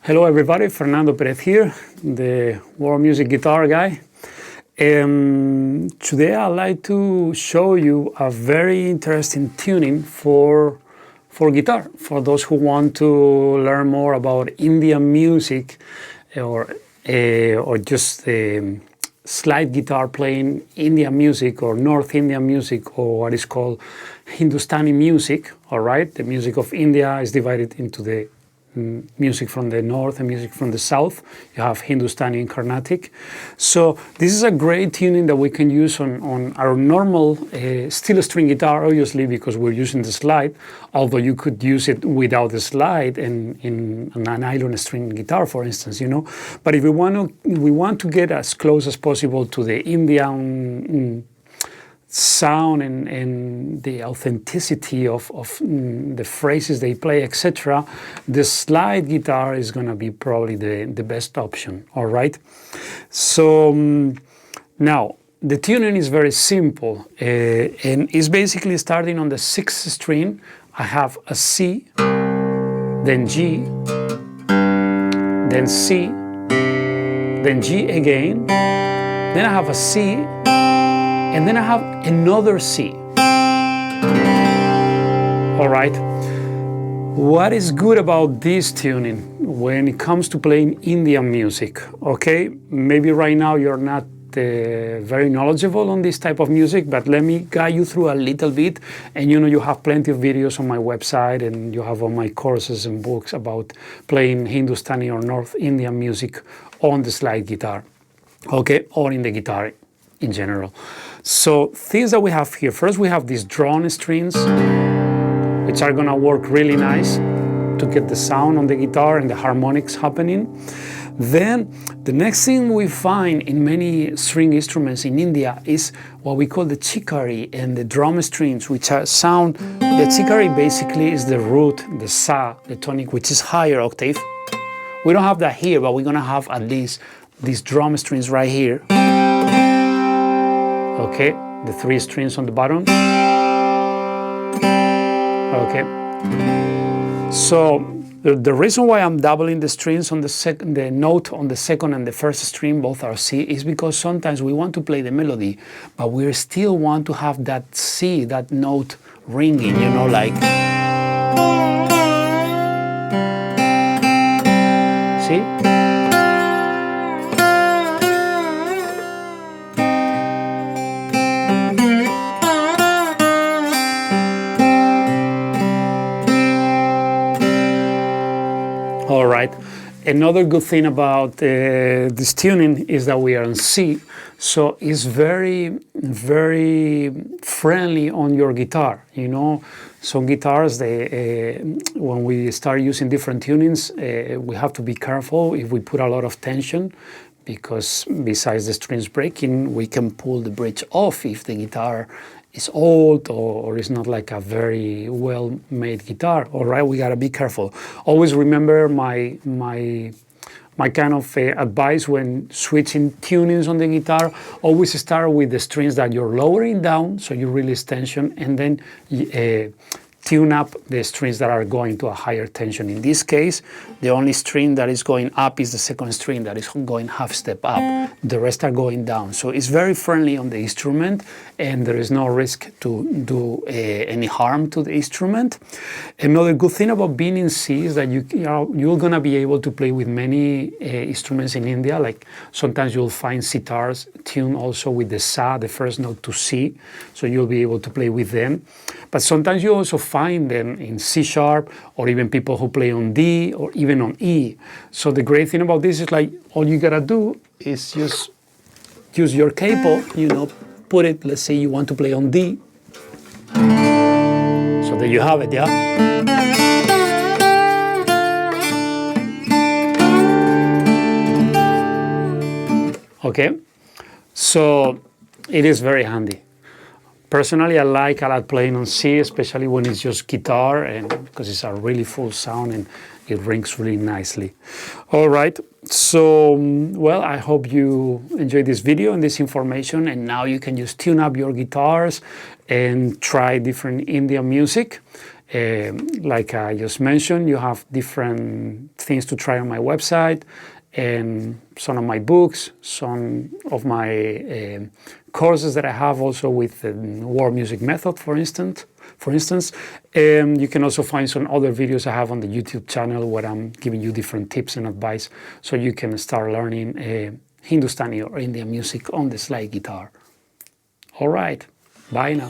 Hello everybody, Fernando Perez here, the world music guitar guy. Today I'd like to show you a very interesting tuning for guitar, for those who want to learn more about Indian music or just slide guitar playing Indian music or North Indian music, or what is called Hindustani music. All right, the music of India is divided into the music from the north and music from the south. You have Hindustani and Carnatic. So this is a great tuning that we can use on our normal steel string guitar, obviously, because we're using the slide, although you could use it without the slide in an nylon string guitar, for instance, you know. But if we want to get as close as possible to the Indian sound and the authenticity of the phrases they play, etc., the slide guitar is going to be probably the best option. All right. So now the tuning is very simple, and it's basically starting on the 6th string. I have a C, then G, then C, then G again, then I have a C, and then I have another C. All right. What is good about this tuning when it comes to playing Indian music? Okay, maybe right now you're not very knowledgeable on this type of music, but let me guide you through a little bit. And you know, you have plenty of videos on my website, and you have all my courses and books about playing Hindustani or North Indian music on the slide guitar, okay, or in the guitar in general. So things that we have here, first we have these drawn strings, which are gonna work really nice to get the sound on the guitar and the harmonics happening. Then the next thing we find in many string instruments in India is what we call the chikari and the drum strings, which are sound. The chikari basically is the root, the sa, the tonic, which is higher octave. We don't have that here, but we're gonna have at least these drum strings right here. Okay, the 3 strings on the bottom. Okay, so the reason why I'm doubling the strings on the note on the second and the first string, both are C, is because sometimes we want to play the melody, but we still want to have that C, that note ringing, you know, like. See? All right. Another good thing about this tuning is that we are on C, so it's very, very friendly on your guitar. You know, some guitars, when we start using different tunings, we have to be careful if we put a lot of tension, because besides the strings breaking, we can pull the bridge off if the guitar is old or is not like a very well-made guitar. All right, we gotta be careful. Always remember my kind of advice when switching tunings on the guitar. Always start with the strings that you're lowering down, so you release tension, and then tune up the strings that are going to a higher tension. In this case, the only string that is going up is the second string that is going half step up. The rest are going down. So it's very friendly on the instrument, and there is no risk to do any harm to the instrument. Another good thing about being in C is that you're gonna be able to play with many instruments in India. Like sometimes you'll find sitars tuned also with the sa, the first note, to C, so you'll be able to play with them. But sometimes you also find them in C sharp, or even people who play on D or even on E. So the great thing about this is like all you gotta do is just use your capo, you know, put it, let's say you want to play on D. So there you have it, yeah? Okay, so it is very handy. Personally, I like a lot playing on C, especially when it's just guitar, and because it's a really full sound and it rings really nicely. All right, so, well, I hope you enjoyed this video and this information, and now you can just tune up your guitars and try different Indian music. Like I just mentioned, you have different things to try on my website, and some of my books, some of my courses that I have also with the world music method, for instance. You can also find some other videos I have on the YouTube channel where I'm giving you different tips and advice so you can start learning Hindustani or Indian music on the slide guitar. All right, bye now.